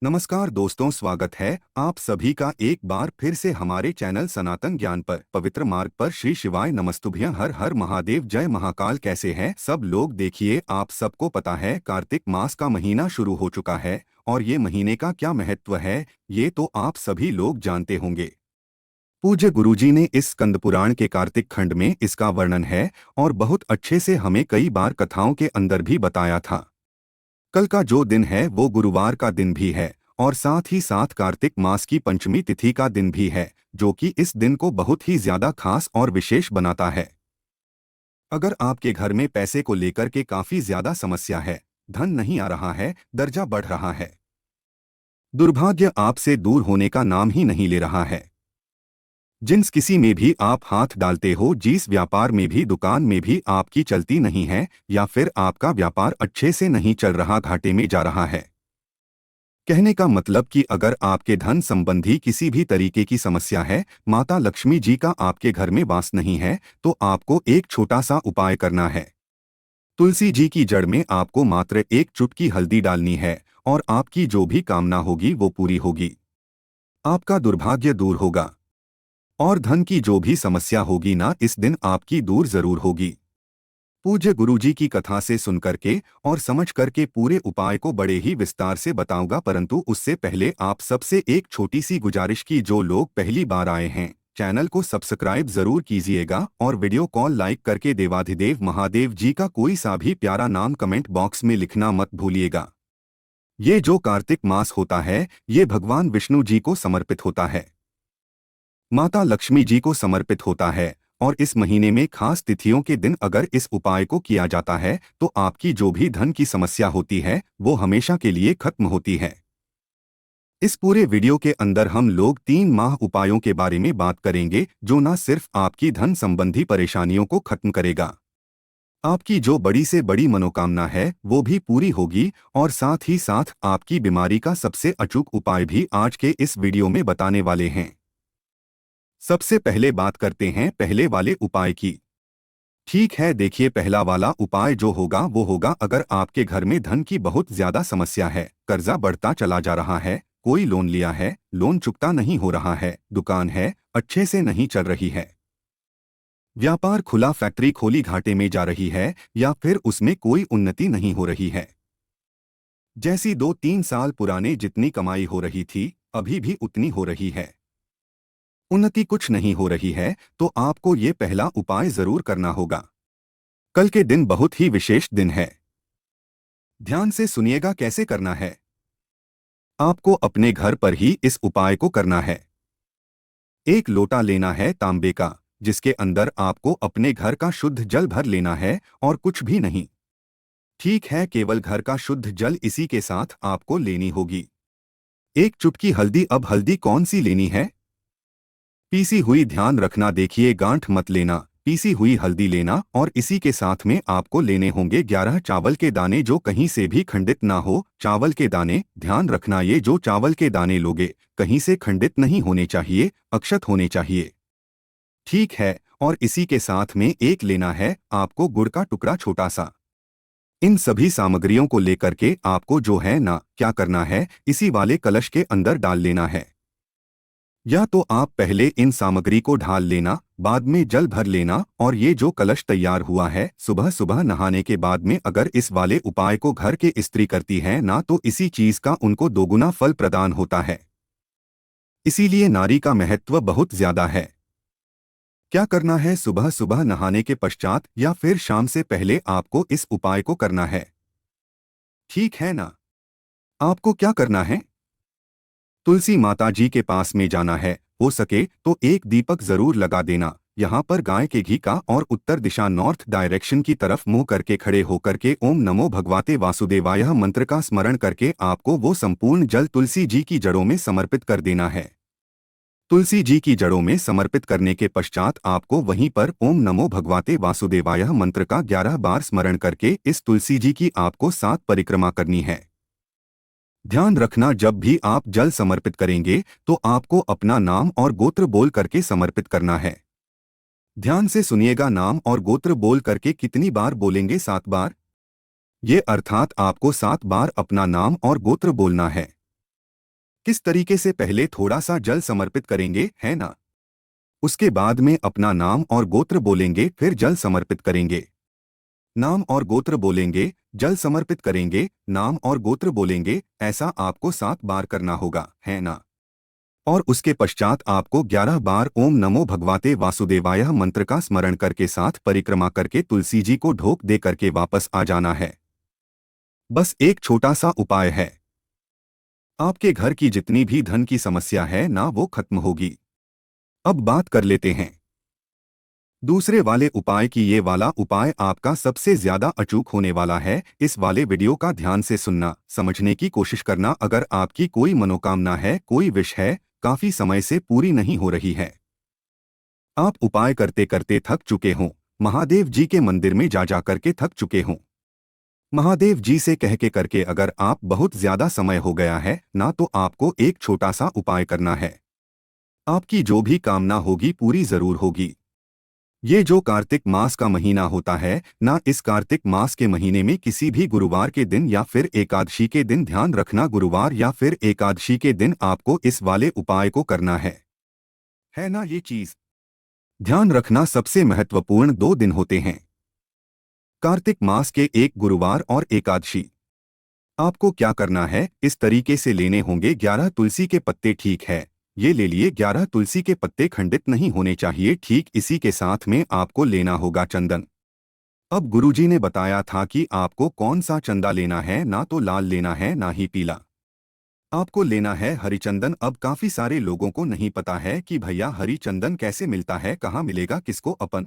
नमस्कार दोस्तों, स्वागत है आप सभी का एक बार फिर से हमारे चैनल सनातन ज्ञान पर। पवित्र मार्ग पर श्री शिवाय नमस्तुभ्यं। हर हर महादेव, जय महाकाल। कैसे हैं सब लोग? देखिए, आप सबको पता है कार्तिक मास का महीना शुरू हो चुका है और ये महीने का क्या महत्व है ये तो आप सभी लोग जानते होंगे। पूज्य गुरुजी ने इस स्कंद पुराण के कार्तिक खंड में इसका वर्णन है और बहुत अच्छे से हमें कई बार कथाओं के अंदर भी बताया था। कल का जो दिन है वो गुरुवार का दिन भी है और साथ ही साथ कार्तिक मास की पंचमी तिथि का दिन भी है, जो कि इस दिन को बहुत ही ज्यादा खास और विशेष बनाता है। अगर आपके घर में पैसे को लेकर के काफी ज्यादा समस्या है, धन नहीं आ रहा है, दर्जा बढ़ रहा है, दुर्भाग्य आपसे दूर होने का नाम ही नहीं ले रहा है, जिस किसी में भी आप हाथ डालते हो, जिस व्यापार में भी, दुकान में भी आपकी चलती नहीं है, या फिर आपका व्यापार अच्छे से नहीं चल रहा, घाटे में जा रहा है। कहने का मतलब कि अगर आपके धन संबंधी किसी भी तरीके की समस्या है, माता लक्ष्मी जी का आपके घर में वास नहीं है, तो आपको एक छोटा सा उपाय करना है। तुलसी जी की जड़ में आपको मात्र एक चुटकी हल्दी डालनी है और आपकी जो भी कामना होगी वो पूरी होगी। आपका दुर्भाग्य दूर होगा और धन की जो भी समस्या होगी ना, इस दिन आपकी दूर जरूर होगी। पूज्य गुरुजी की कथा से सुन करके और समझ करके पूरे उपाय को बड़े ही विस्तार से बताऊंगा, परंतु उससे पहले आप सबसे एक छोटी सी गुजारिश की, जो लोग पहली बार आए हैं चैनल को सब्सक्राइब जरूर कीजिएगा और वीडियो कॉल लाइक करके देवाधिदेव महादेव जी का कोई सा भी प्यारा नाम कमेंट बॉक्स में लिखना मत भूलिएगा। ये जो कार्तिक मास होता है ये भगवान विष्णु जी को समर्पित होता है, माता लक्ष्मी जी को समर्पित होता है और इस महीने में खास तिथियों के दिन अगर इस उपाय को किया जाता है तो आपकी जो भी धन की समस्या होती है वो हमेशा के लिए खत्म होती है। इस पूरे वीडियो के अंदर हम लोग 3 माह उपायों के बारे में बात करेंगे, जो न सिर्फ आपकी धन संबंधी परेशानियों को खत्म करेगा, आपकी जो बड़ी से बड़ी मनोकामना है वो भी पूरी होगी और साथ ही साथ आपकी बीमारी का सबसे अचूक उपाय भी आज के इस वीडियो में बताने वाले हैं। सबसे पहले बात करते हैं पहले वाले उपाय की। ठीक है, देखिए, पहला वाला उपाय जो होगा वो होगा, अगर आपके घर में धन की बहुत ज्यादा समस्या है, कर्जा बढ़ता चला जा रहा है, कोई लोन लिया है, लोन चुकता नहीं हो रहा है, दुकान है अच्छे से नहीं चल रही है, व्यापार खुला, फैक्ट्री खोली घाटे में जा रही है, या फिर उसमें कोई उन्नति नहीं हो रही है, जैसी 2-3 साल पुराने जितनी कमाई हो रही थी अभी भी उतनी हो रही है, उन्नति कुछ नहीं हो रही है, तो आपको ये पहला उपाय जरूर करना होगा। कल के दिन बहुत ही विशेष दिन है, ध्यान से सुनिएगा कैसे करना है। आपको अपने घर पर ही इस उपाय को करना है। एक लोटा लेना है तांबे का, जिसके अंदर आपको अपने घर का शुद्ध जल भर लेना है और कुछ भी नहीं। ठीक है, केवल घर का शुद्ध जल इसी के साथ आपको लेनी होगी। एक चुटकी हल्दी। अब हल्दी कौन सी लेनी है? पीसी हुई, ध्यान रखना, देखिए गांठ मत लेना, पीसी हुई हल्दी लेना। और इसी के साथ में आपको लेने होंगे 11 चावल के दाने, जो कहीं से भी खंडित ना हो। चावल के दाने, ध्यान रखना, ये जो चावल के दाने लोगे कहीं से खंडित नहीं होने चाहिए, अक्षत होने चाहिए। ठीक है, और इसी के साथ में एक लेना है आपको गुड़ का टुकड़ा, छोटा सा। इन सभी सामग्रियों को लेकर के आपको जो है ना क्या करना है, इसी वाले कलश के अंदर डाल लेना है। या तो आप पहले इन सामग्री को ढाल लेना, बाद में जल भर लेना, और ये जो कलश तैयार हुआ है, सुबह सुबह नहाने के बाद में अगर इस वाले उपाय को घर के स्त्री करती है ना, तो इसी चीज का उनको दोगुना फल प्रदान होता है। इसीलिए नारी का महत्व बहुत ज्यादा है। क्या करना है? सुबह सुबह नहाने के पश्चात या फिर शाम से पहले आपको इस उपाय को करना है। ठीक है ना? आपको क्या करना है? तुलसी माता जी के पास में जाना है, हो सके तो एक दीपक जरूर लगा देना। यहाँ पर गाय के घी का और उत्तर दिशा नॉर्थ डायरेक्शन की तरफ मुंह करके खड़े होकर के ओम नमो भगवते वासुदेवाय मंत्र का स्मरण करके आपको वो संपूर्ण जल तुलसी जी की जड़ों में समर्पित कर देना है। तुलसी जी की जड़ों में समर्पित करने के पश्चात आपको वहीं पर ओम नमो भगवते वासुदेवाय मंत्र का 11 बार स्मरण करके इस तुलसी जी की आपको 7 परिक्रमा करनी है। ध्यान रखना, जब भी आप जल समर्पित करेंगे तो आपको अपना नाम और गोत्र बोल करके समर्पित करना है। ध्यान से सुनिएगा, नाम और गोत्र बोल करके कितनी बार बोलेंगे? 7 बार। ये अर्थात आपको 7 बार अपना नाम और गोत्र बोलना है। किस तरीके से? पहले थोड़ा सा जल समर्पित करेंगे, है ना? उसके बाद में अपना नाम और गोत्र बोलेंगे, फिर जल समर्पित करेंगे। नाम और गोत्र बोलेंगे, जल समर्पित करेंगे, नाम और गोत्र बोलेंगे। ऐसा आपको 7 बार करना होगा, है ना? और उसके पश्चात आपको 11 बार ओम नमो भगवते वासुदेवाय मंत्र का स्मरण करके साथ परिक्रमा करके तुलसी जी को ढोक दे करके वापस आ जाना है। बस एक छोटा सा उपाय है, आपके घर की जितनी भी धन की समस्या है ना, वो खत्म होगी। अब बात कर लेते हैं दूसरे वाले उपाय की। ये वाला उपाय आपका सबसे ज्यादा अचूक होने वाला है। इस वाले वीडियो का ध्यान से सुनना, समझने की कोशिश करना। अगर आपकी कोई मनोकामना है, कोई विश है, काफी समय से पूरी नहीं हो रही है, आप उपाय करते करते थक चुके हों, महादेव जी के मंदिर में जा जा करके थक चुके हों, महादेव जी से कह के करके अगर आप बहुत ज्यादा समय हो गया है ना, तो आपको एक छोटा सा उपाय करना है। आपकी जो भी कामना होगी पूरी जरूर होगी। ये जो कार्तिक मास का महीना होता है ना, इस कार्तिक मास के महीने में किसी भी गुरुवार के दिन या फिर एकादशी के दिन, ध्यान रखना गुरुवार या फिर एकादशी के दिन आपको इस वाले उपाय को करना है ना? ये चीज ध्यान रखना, सबसे महत्वपूर्ण 2 दिन होते हैं कार्तिक मास के, एक गुरुवार और एकादशी। आपको क्या करना है, इस तरीके से लेने होंगे 11 तुलसी के पत्ते, ठीक है? ये ले लिए 11 तुलसी के पत्ते, खंडित नहीं होने चाहिए। ठीक इसी के साथ में आपको लेना होगा चंदन। अब गुरुजी ने बताया था कि आपको कौन सा चंदा लेना है, ना तो लाल लेना है ना ही पीला, आपको लेना है हरिचंदन। अब काफी सारे लोगों को नहीं पता है कि भैया हरिचंदन कैसे मिलता है, कहाँ मिलेगा, किसको अपन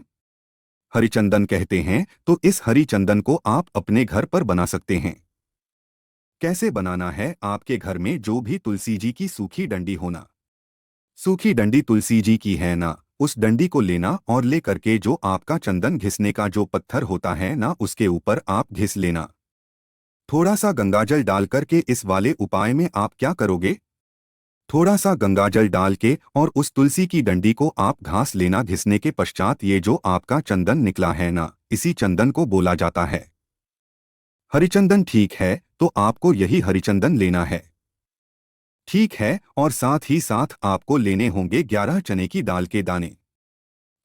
हरिचंदन कहते हैं। तो इस हरिचंदन को आप अपने घर पर बना सकते हैं। कैसे बनाना है? आपके घर में जो भी तुलसी जी की सूखी डंडी होना, सूखी डंडी तुलसी जी की है ना, उस डंडी को लेना और ले करके जो आपका चंदन घिसने का जो पत्थर होता है ना, उसके ऊपर आप घिस लेना। थोड़ा सा गंगाजल डाल करके इस वाले उपाय में आप क्या करोगे, थोड़ा सा गंगाजल डाल के और उस तुलसी की डंडी को आप घास लेना। घिसने के पश्चात ये जो आपका चंदन निकला है ना, इसी चंदन को बोला जाता है हरिचंदन, ठीक है? तो आपको यही हरिचंदन लेना है, ठीक है? और साथ ही साथ आपको लेने होंगे 11 चने की दाल के दाने,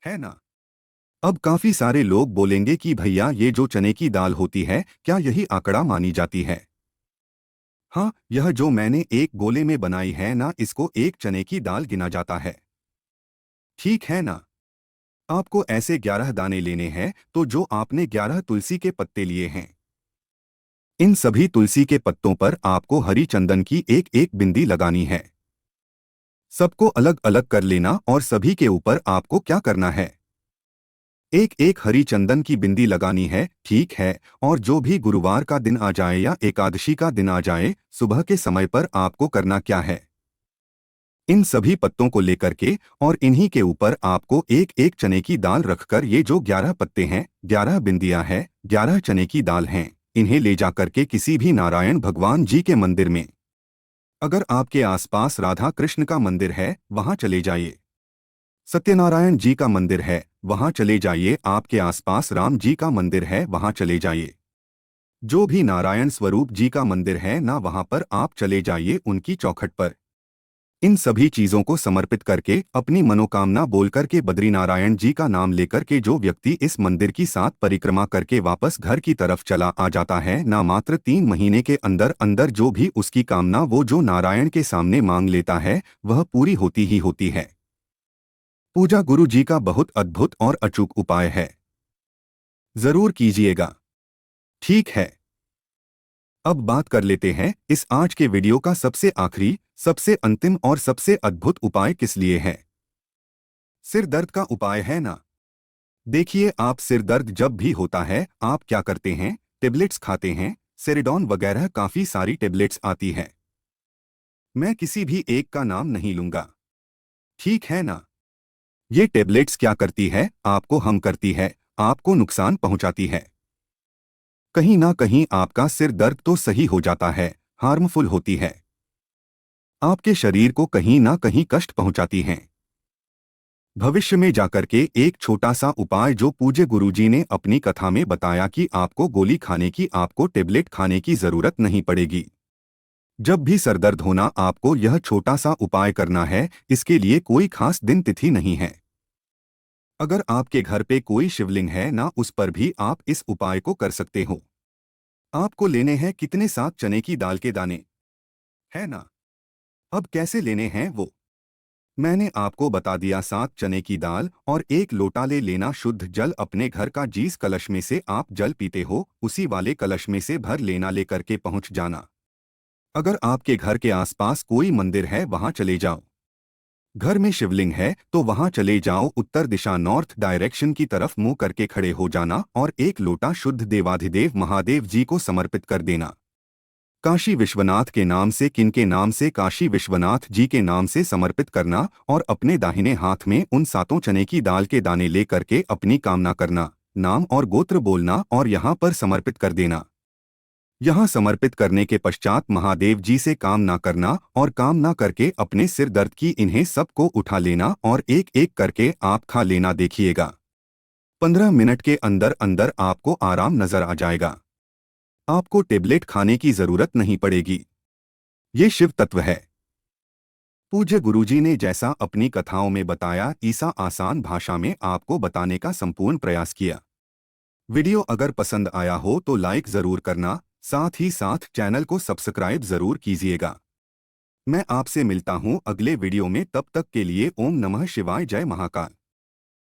है ना? अब काफी सारे लोग बोलेंगे कि भैया ये जो चने की दाल होती है, क्या यही आंकड़ा मानी जाती है? हाँ, यह जो मैंने एक गोले में बनाई है ना, इसको एक चने की दाल गिना जाता है, ठीक है ना? आपको ऐसे 11 दाने लेने हैं। तो जो आपने 11 तुलसी के पत्ते लिए हैं, इन सभी तुलसी के पत्तों पर आपको हरी चंदन की एक एक बिंदी लगानी है। सबको अलग अलग कर लेना और सभी के ऊपर आपको क्या करना है, एक एक हरी चंदन की बिंदी लगानी है, ठीक है? और जो भी गुरुवार का दिन आ जाए या एकादशी का दिन आ जाए, सुबह के समय पर आपको करना क्या है, इन सभी पत्तों को लेकर के और इन्हीं के ऊपर आपको एक एक चने की दाल रखकर, ये जो 11 पत्ते हैं, 11 बिंदियां हैं, 11 चने की दाल हैं, इन्हें ले जाकर के किसी भी नारायण भगवान जी के मंदिर में, अगर आपके आसपास राधा कृष्ण का मंदिर है वहां चले जाइए, सत्यनारायण जी का मंदिर है वहां चले जाइए, आपके आसपास राम जी का मंदिर है वहां चले जाइए, जो भी नारायण स्वरूप जी का मंदिर है ना, वहां पर आप चले जाइए उनकी चौखट पर। इन सभी चीजों को समर्पित करके अपनी मनोकामना बोल करके बद्रीनारायण जी का नाम लेकर के जो व्यक्ति इस मंदिर की 7 परिक्रमा करके वापस घर की तरफ चला आ जाता है ना, मात्र 3 महीने के अंदर अंदर जो भी उसकी कामना वो जो नारायण के सामने मांग लेता है, वह पूरी होती ही होती है। पूजा गुरु जी का बहुत अद्भुत और अचूक उपाय है, जरूर कीजिएगा, ठीक है? अब बात कर लेते हैं इस आज के वीडियो का सबसे आखिरी, सबसे अंतिम और सबसे अद्भुत उपाय किस लिए है। सिर दर्द का उपाय है ना। देखिए, आप सिर दर्द जब भी होता है आप क्या करते हैं, टेबलेट्स खाते हैं, सेरिडॉन वगैरह काफी सारी टेबलेट्स आती है, मैं किसी भी एक का नाम नहीं लूंगा, ठीक है ना? ये टेबलेट्स क्या करती है, आपको हम करती है, आपको नुकसान पहुंचाती है। कहीं ना कहीं आपका सिर दर्द तो सही हो जाता है, हार्मफुल होती है, आपके शरीर को कहीं ना कहीं कष्ट पहुंचाती हैं। भविष्य में जाकर के एक छोटा सा उपाय जो पूज्य गुरुजी ने अपनी कथा में बताया कि आपको गोली खाने की, आपको टेबलेट खाने की जरूरत नहीं पड़ेगी। जब भी सरदर्द होना आपको यह छोटा सा उपाय करना है। इसके लिए कोई खास दिन तिथि नहीं है। अगर आपके घर पे कोई शिवलिंग है ना, उस पर भी आप इस उपाय को कर सकते हो। आपको लेने हैं कितने? 7 चने की दाल के दाने, है ना। अब कैसे लेने हैं वो मैंने आपको बता दिया। 7 चने की दाल और 1 लोटा ले लेना शुद्ध जल। अपने घर का जिस कलश में से आप जल पीते हो उसी वाले कलश में से भर लेना। लेकर के पहुंच जाना। अगर आपके घर के आसपास कोई मंदिर है वहां चले जाओ। घर में शिवलिंग है तो वहां चले जाओ। उत्तर दिशा नॉर्थ डायरेक्शन की तरफ मुंह करके खड़े हो जाना और 1 लोटा शुद्ध देवाधिदेव महादेव जी को समर्पित कर देना। काशी विश्वनाथ के नाम से, किनके नाम से? काशी विश्वनाथ जी के नाम से समर्पित करना और अपने दाहिने हाथ में उन 7 चने की दाल के दाने ले करके अपनी कामना करना। नाम और गोत्र बोलना और यहाँ पर समर्पित कर देना। यहाँ समर्पित करने के पश्चात महादेव जी से कामना करना और कामना करके अपने सिर दर्द की इन्हें सबको उठा लेना और एक एक करके आप खा लेना। देखिएगा 15 मिनट के अंदर अंदर आपको आराम नजर आ जाएगा। आपको टेबलेट खाने की जरूरत नहीं पड़ेगी। ये शिव तत्व है। पूज्य गुरुजी ने जैसा अपनी कथाओं में बताया, ईसा आसान भाषा में आपको बताने का संपूर्ण प्रयास किया। वीडियो अगर पसंद आया हो तो लाइक जरूर करना, साथ ही साथ चैनल को सब्सक्राइब जरूर कीजिएगा। मैं आपसे मिलता हूं अगले वीडियो में। तब तक के लिए ओम नमः शिवाय, जय महाकाल।